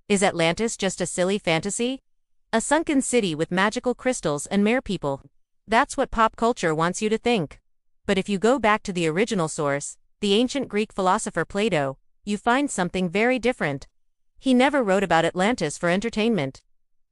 Is Atlantis just a silly fantasy? A sunken city with magical crystals and merpeople? That's what pop culture wants you to think. But if you go back to the original source, the ancient Greek philosopher Plato, you find something very different. He never wrote about Atlantis for entertainment.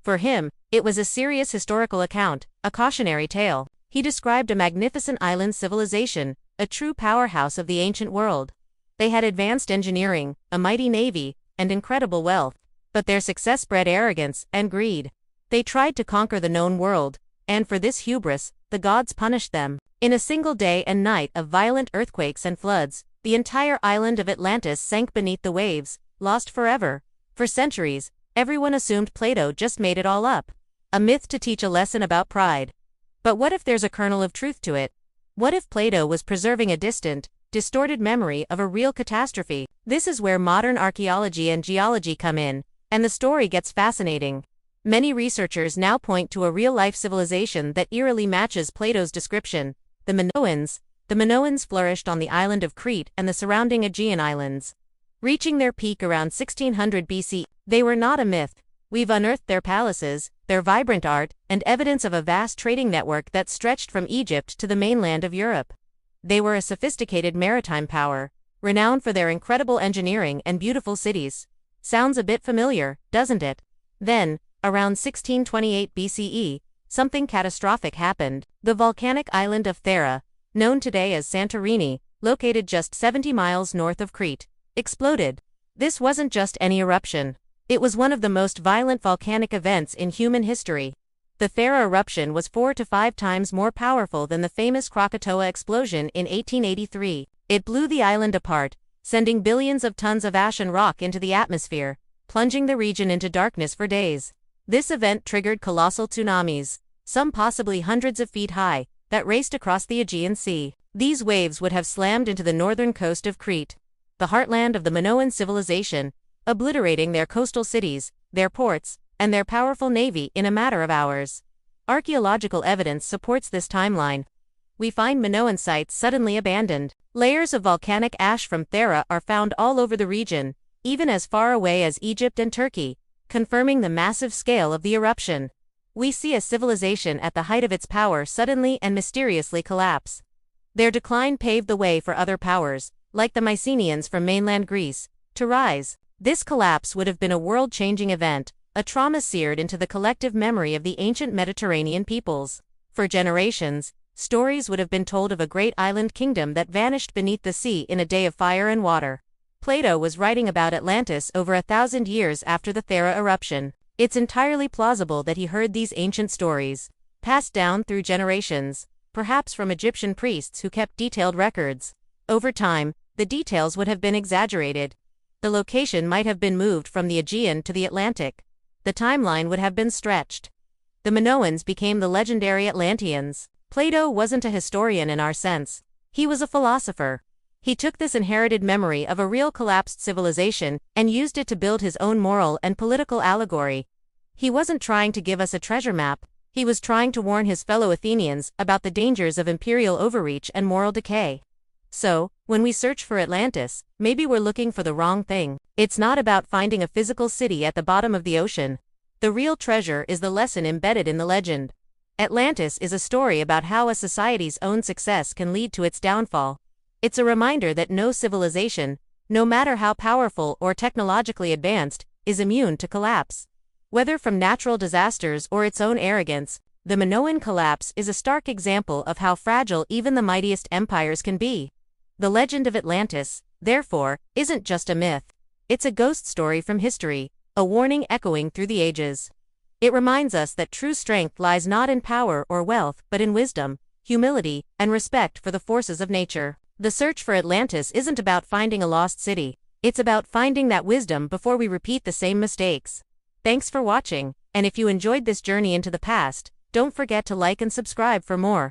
For him, it was a serious historical account, a cautionary tale. He described a magnificent island civilization, a true powerhouse of the ancient world. They had advanced engineering, a mighty navy, and incredible wealth. But their success bred arrogance and greed. They tried to conquer the known world, and for this hubris, the gods punished them. In a single day and night of violent earthquakes and floods, the entire island of Atlantis sank beneath the waves, lost forever. For centuries, everyone assumed Plato just made it all up. A myth to teach a lesson about pride. But what if there's a kernel of truth to it? What if Plato was preserving a distant, distorted memory of a real catastrophe? This is where modern archaeology and geology come in, and the story gets fascinating. Many researchers now point to a real-life civilization that eerily matches Plato's description, the Minoans. The Minoans flourished on the island of Crete and the surrounding Aegean islands. Reaching their peak around 1600 BC, they were not a myth. We've unearthed their palaces, their vibrant art, and evidence of a vast trading network that stretched from Egypt to the mainland of Europe. They were a sophisticated maritime power, renowned for their incredible engineering and beautiful cities. Sounds a bit familiar, doesn't it? Then, around 1628 BCE, something catastrophic happened. The volcanic island of Thera, known today as Santorini, located just 70 miles north of Crete, exploded. This wasn't just any eruption. It was one of the most violent volcanic events in human history. The Thera eruption was 4 to 5 times more powerful than the famous Krakatoa explosion in 1883. It blew the island apart, sending billions of tons of ash and rock into the atmosphere, plunging the region into darkness for days. This event triggered colossal tsunamis, some possibly hundreds of feet high, that raced across the Aegean Sea. These waves would have slammed into the northern coast of Crete, the heartland of the Minoan civilization, obliterating their coastal cities, their ports, and their powerful navy in a matter of hours. Archaeological evidence supports this timeline. We find Minoan sites suddenly abandoned. Layers of volcanic ash from Thera are found all over the region, even as far away as Egypt and Turkey, confirming the massive scale of the eruption. We see a civilization at the height of its power suddenly and mysteriously collapse. Their decline paved the way for other powers, like the Mycenaeans from mainland Greece, to rise. This collapse would have been a world-changing event, a trauma seared into the collective memory of the ancient Mediterranean peoples. For generations, stories would have been told of a great island kingdom that vanished beneath the sea in a day of fire and water. Plato was writing about Atlantis over 1,000 years after the Thera eruption. It's entirely plausible that he heard these ancient stories, passed down through generations, perhaps from Egyptian priests who kept detailed records. Over time, the details would have been exaggerated. The location might have been moved from the Aegean to the Atlantic. The timeline would have been stretched. The Minoans became the legendary Atlanteans. Plato wasn't a historian in our sense. He was a philosopher. He took this inherited memory of a real collapsed civilization and used it to build his own moral and political allegory. He wasn't trying to give us a treasure map. He was trying to warn his fellow Athenians about the dangers of imperial overreach and moral decay. So, when we search for Atlantis, maybe we're looking for the wrong thing. It's not about finding a physical city at the bottom of the ocean. The real treasure is the lesson embedded in the legend. Atlantis is a story about how a society's own success can lead to its downfall. It's a reminder that no civilization, no matter how powerful or technologically advanced, is immune to collapse. Whether from natural disasters or its own arrogance, the Minoan collapse is a stark example of how fragile even the mightiest empires can be. The legend of Atlantis, therefore, isn't just a myth. It's a ghost story from history, a warning echoing through the ages. It reminds us that true strength lies not in power or wealth but in wisdom, humility, and respect for the forces of nature. The search for Atlantis isn't about finding a lost city. It's about finding that wisdom before we repeat the same mistakes. Thanks for watching, and if you enjoyed this journey into the past, don't forget to like and subscribe for more.